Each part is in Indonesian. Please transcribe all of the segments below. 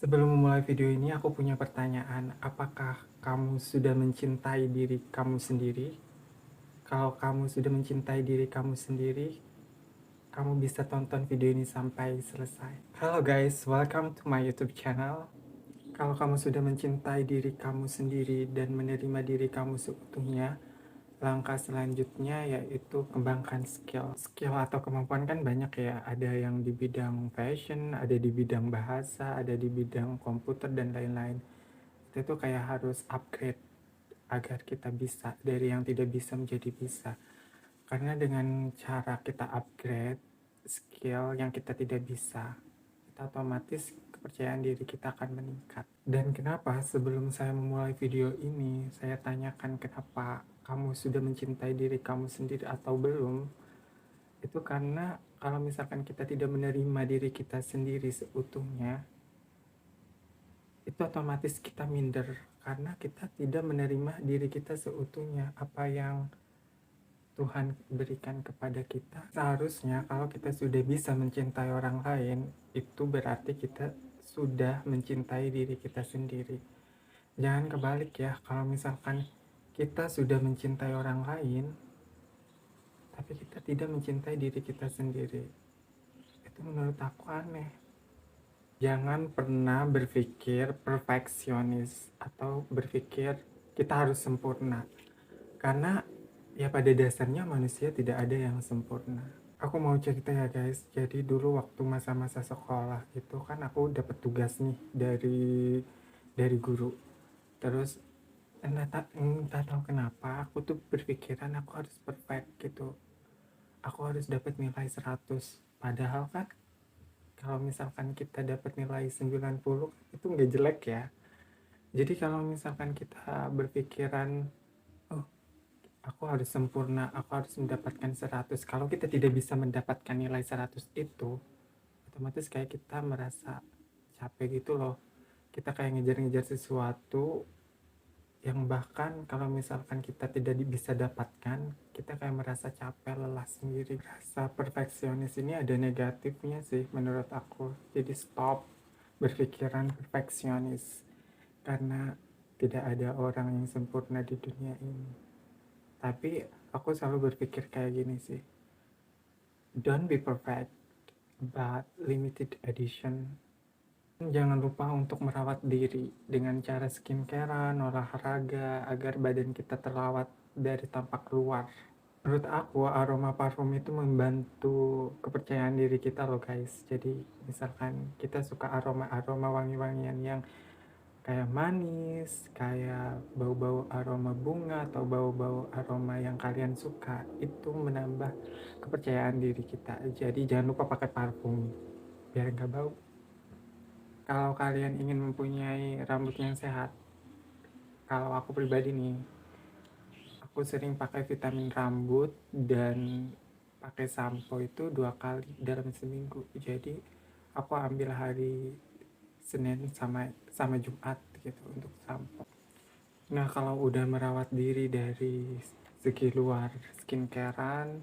Sebelum memulai video ini, aku punya pertanyaan. Apakah kamu sudah mencintai diri kamu sendiri? Kalau kamu sudah mencintai diri kamu sendiri, kamu bisa tonton video ini sampai selesai. Halo guys, welcome to my YouTube channel. Kalau kamu sudah mencintai diri kamu sendiri dan menerima diri kamu seutuhnya, langkah selanjutnya yaitu kembangkan skill. Skill atau kemampuan kan banyak ya, ada yang di bidang fashion, ada di bidang bahasa, ada di bidang komputer dan lain-lain. Kita tuh kayak harus upgrade agar kita bisa dari yang tidak bisa menjadi bisa. Karena dengan cara kita upgrade skill yang kita tidak bisa, kita otomatis kepercayaan diri kita akan meningkat. Dan kenapa sebelum saya memulai video ini, saya tanyakan kenapa kamu sudah mencintai diri kamu sendiri atau belum, itu karena kalau misalkan kita tidak menerima diri kita sendiri seutuhnya, itu otomatis kita minder karena kita tidak menerima diri kita seutuhnya. Apa yang Tuhan berikan kepada kita, seharusnya kalau kita sudah bisa mencintai orang lain, itu berarti kita sudah mencintai diri kita sendiri. Jangan kebalik ya, kalau misalkan kita sudah mencintai orang lain tapi kita tidak mencintai diri kita sendiri, itu menurut aku aneh. Jangan pernah berpikir perfeksionis atau berpikir kita harus sempurna. Karena ya pada dasarnya manusia tidak ada yang sempurna. Aku mau cerita ya guys, jadi dulu waktu masa-masa sekolah itu kan aku dapat tugas nih dari guru. Terus entah tahu kenapa aku tuh berpikiran aku harus perfect gitu. Aku harus dapat nilai 100. Padahal kan kalau misalkan kita dapat nilai 90 itu nggak jelek ya. Jadi kalau misalkan kita berpikiran, oh aku harus sempurna, aku harus mendapatkan 100. Kalau kita tidak bisa mendapatkan nilai 100 itu, otomatis kayak kita merasa capek gitu loh. Kita kayak ngejar-ngejar sesuatu yang bahkan kalau misalkan kita tidak bisa dapatkan, kita kayak merasa capek, lelah sendiri. Rasa perfeksionis ini ada negatifnya sih menurut aku. Jadi stop berpikiran perfeksionis karena tidak ada orang yang sempurna di dunia ini. Tapi aku selalu berpikir kayak gini sih. Don't be perfect, but limited edition. Jangan lupa untuk merawat diri dengan cara skincarean, olahraga, agar badan kita terawat dari tampak luar. Menurut aku, aroma parfum itu membantu kepercayaan diri kita loh guys. Jadi misalkan kita suka aroma-aroma wangi-wangian yang kayak manis, kayak bau-bau aroma bunga atau bau-bau aroma yang kalian suka, itu menambah kepercayaan diri kita. Jadi jangan lupa pakai parfum biar nggak bau. Kalau kalian ingin mempunyai rambut yang sehat, kalau aku pribadi nih, aku sering pakai vitamin rambut dan pakai sampo itu 2 kali dalam seminggu. Jadi aku ambil hari Senin sama Jumat gitu untuk sampo. Nah, kalau udah merawat diri dari segi luar, skincarean,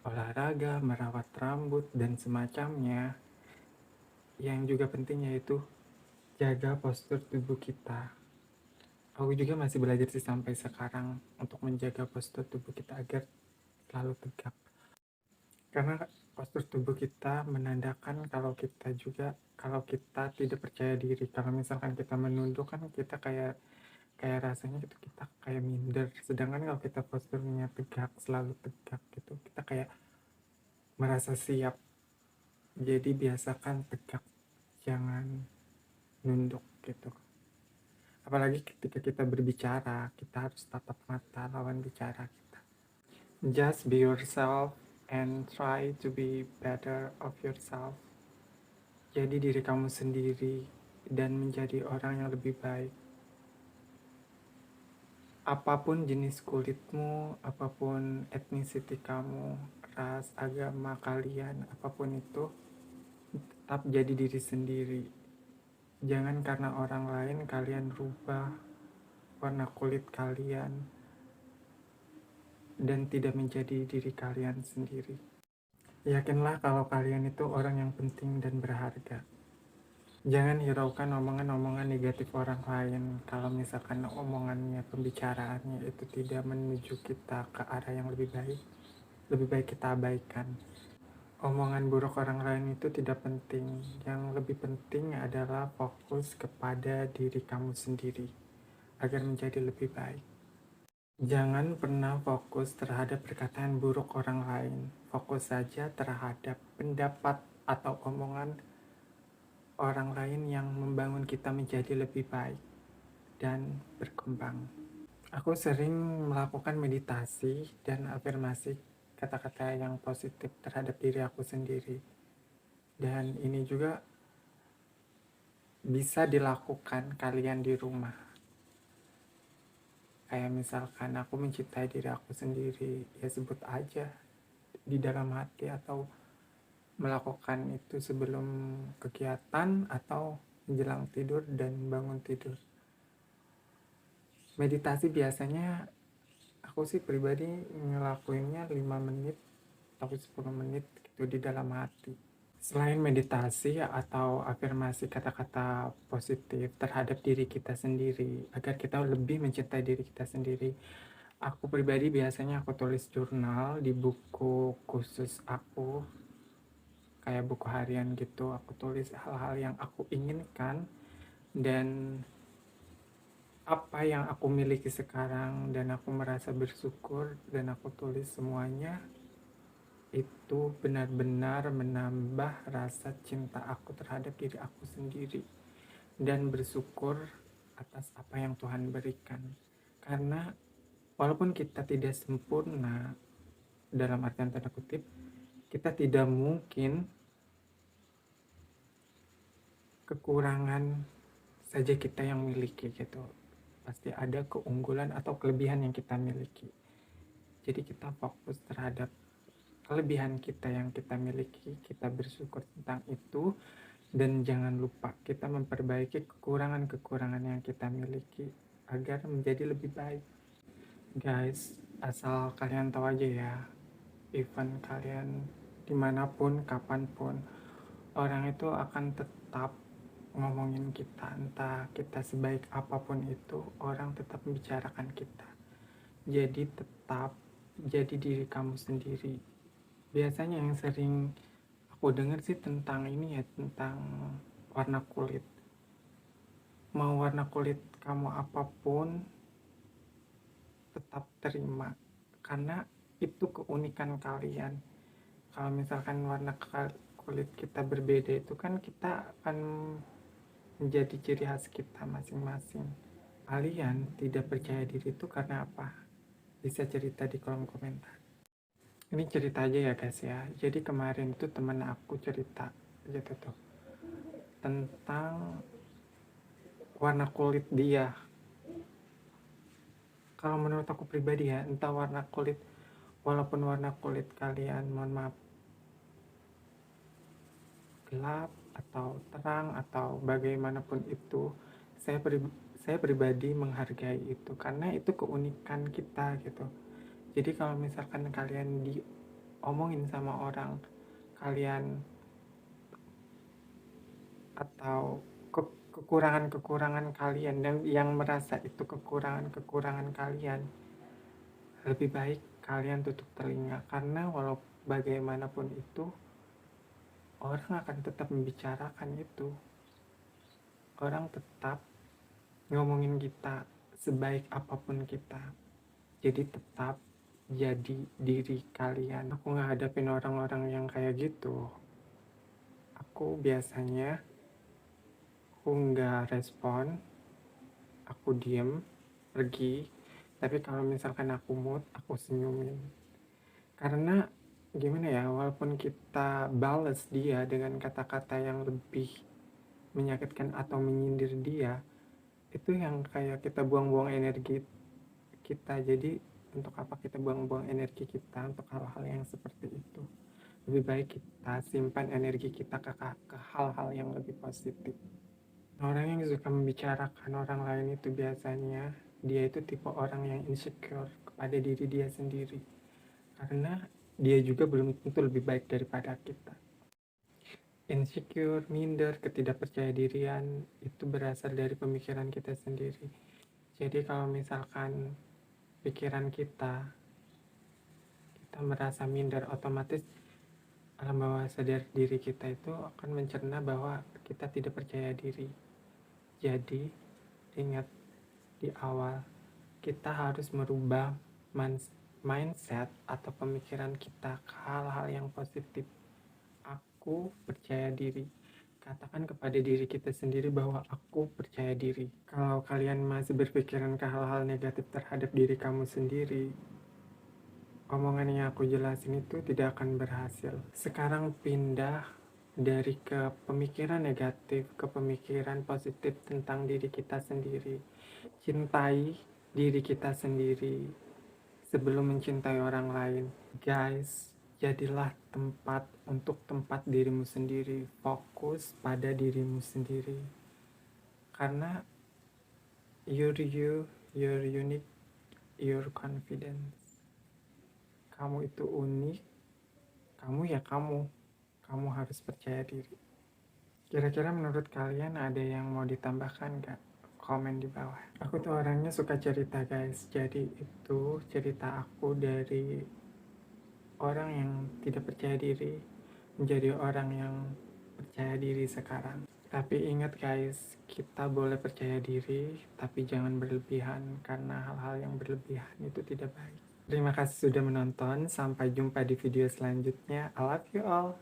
olahraga, merawat rambut dan semacamnya, yang juga penting yaitu jaga postur tubuh kita. Aku juga masih belajar sih sampai sekarang untuk menjaga postur tubuh kita agar selalu tegak. Karena postur tubuh kita menandakan kalau kita tidak percaya diri. Kalau misalkan kita menunduk kan kita kayak rasanya gitu, kita kayak minder. Sedangkan kalau kita posturnya tegak, selalu tegak gitu, kita kayak merasa siap. Jadi biasakan tegak, jangan nunduk gitu. Apalagi ketika kita berbicara, kita harus tatap mata lawan bicara kita. Just be yourself and try to be better of yourself. Jadi diri kamu sendiri dan menjadi orang yang lebih baik. Apapun jenis kulitmu, apapun etnisiti kamu, ras, agama kalian, apapun itu, tetap jadi diri sendiri. Jangan karena orang lain kalian rubah warna kulit kalian dan tidak menjadi diri kalian sendiri. Yakinlah kalau kalian itu orang yang penting dan berharga. Jangan hiraukan omongan-omongan negatif orang lain. Kalau misalkan omongannya, pembicaraannya itu tidak menuju kita ke arah yang lebih baik kita abaikan. Omongan buruk orang lain itu tidak penting. Yang lebih penting adalah fokus kepada diri kamu sendiri agar menjadi lebih baik. Jangan pernah fokus terhadap perkataan buruk orang lain. Fokus saja terhadap pendapat atau omongan orang lain yang membangun kita menjadi lebih baik dan berkembang. Aku sering melakukan meditasi dan afirmasi kata-kata yang positif terhadap diri aku sendiri. Dan ini juga bisa dilakukan kalian di rumah. Kayak misalkan aku mencintai diri aku sendiri, ya sebut aja di dalam hati atau melakukan itu sebelum kegiatan atau menjelang tidur dan bangun tidur. Meditasi biasanya aku sih pribadi ngelakuinnya 5 menit atau 10 menit gitu di dalam hati. Selain meditasi atau afirmasi kata-kata positif terhadap diri kita sendiri agar kita lebih mencintai diri kita sendiri, aku pribadi biasanya aku tulis jurnal di buku khusus aku, kayak buku harian gitu. Aku tulis hal-hal yang aku inginkan dan apa yang aku miliki sekarang, dan aku merasa bersyukur, dan aku tulis semuanya. Itu benar-benar menambah rasa cinta aku terhadap diri aku sendiri dan bersyukur atas apa yang Tuhan berikan. Karena walaupun kita tidak sempurna, dalam artian tanda kutip, kita tidak mungkin kekurangan saja kita yang miliki gitu. Pasti ada keunggulan atau kelebihan yang kita miliki. Jadi kita fokus terhadap kelebihan kita yang kita miliki, kita bersyukur tentang itu, dan jangan lupa kita memperbaiki kekurangan-kekurangan yang kita miliki agar menjadi lebih baik. Guys, asal kalian tahu aja ya, even kalian dimanapun, kapanpun, orang itu akan tetap ngomongin kita. Entah kita sebaik apapun itu, orang tetap membicarakan kita. Jadi tetap jadi diri kamu sendiri. Biasanya yang sering aku dengar sih tentang ini ya, tentang warna kulit. Mau warna kulit kamu apapun, tetap terima. Karena itu keunikan kalian. Kalau misalkan warna kulit kita berbeda, itu kan kita akan menjadi ciri khas kita masing-masing. Kalian tidak percaya diri itu karena apa? Bisa cerita di kolom komentar. Ini cerita aja ya guys ya. Jadi kemarin tuh temen aku cerita gitu tuh tentang warna kulit dia. Kalau menurut aku pribadi ya, entah warna kulit, walaupun warna kulit kalian, mohon maaf, gelap atau terang atau bagaimanapun itu, saya pribadi menghargai itu karena itu keunikan kita gitu. Jadi kalau misalkan kalian diomongin sama orang, kalian atau kekurangan-kekurangan kalian dan yang merasa itu kekurangan-kekurangan kalian, lebih baik kalian tutup telinga karena walau bagaimanapun itu orang akan tetap membicarakan itu. Orang tetap ngomongin kita sebaik apapun kita. Jadi tetap jadi diri kalian. Aku nggak hadapin orang-orang yang kayak gitu. Aku biasanya aku nggak respon, aku diem, pergi. Tapi kalau misalkan aku mood, aku senyumin. Karena gimana ya, walaupun kita balas dia dengan kata-kata yang lebih menyakitkan atau menyindir dia, itu yang kayak kita buang-buang energi kita. Jadi untuk apa kita buang-buang energi kita untuk hal-hal yang seperti itu? Lebih baik kita simpan energi kita ke hal-hal yang lebih positif. Orang yang suka membicarakan orang lain itu biasanya dia itu tipe orang yang insecure kepada diri dia sendiri, karena dia juga belum tentu lebih baik daripada kita. insecure, minder, ketidakpercayaan itu berasal dari pemikiran kita sendiri. Jadi kalau misalkan pikiran kita merasa minder, otomatis alam bawah sadar diri kita itu akan mencerna bahwa kita tidak percaya diri. Jadi ingat di awal, kita harus merubah mindset atau pemikiran kita ke hal-hal yang positif. Aku percaya diri. Katakan kepada diri kita sendiri bahwa aku percaya diri. Kalau kalian masih berpikiran ke hal-hal negatif terhadap diri kamu sendiri, omongan yang aku jelasin itu tidak akan berhasil. Sekarang pindah dari ke pemikiran negatif ke pemikiran positif tentang diri kita sendiri. Cintai diri kita sendiri sebelum mencintai orang lain. Guys, jadilah tempat dirimu sendiri. Fokus pada dirimu sendiri. Karena you're unique, you're confident. Kamu itu unik, kamu ya kamu. Kamu harus percaya diri. Kira-kira menurut kalian ada yang mau ditambahkan gak? Komen di bawah. Aku tuh orangnya suka cerita guys, jadi itu cerita aku dari orang yang tidak percaya diri menjadi orang yang percaya diri sekarang. Tapi ingat guys, kita boleh percaya diri, tapi jangan berlebihan karena hal-hal yang berlebihan itu tidak baik. Terima kasih sudah menonton, sampai jumpa di video selanjutnya. I love you all.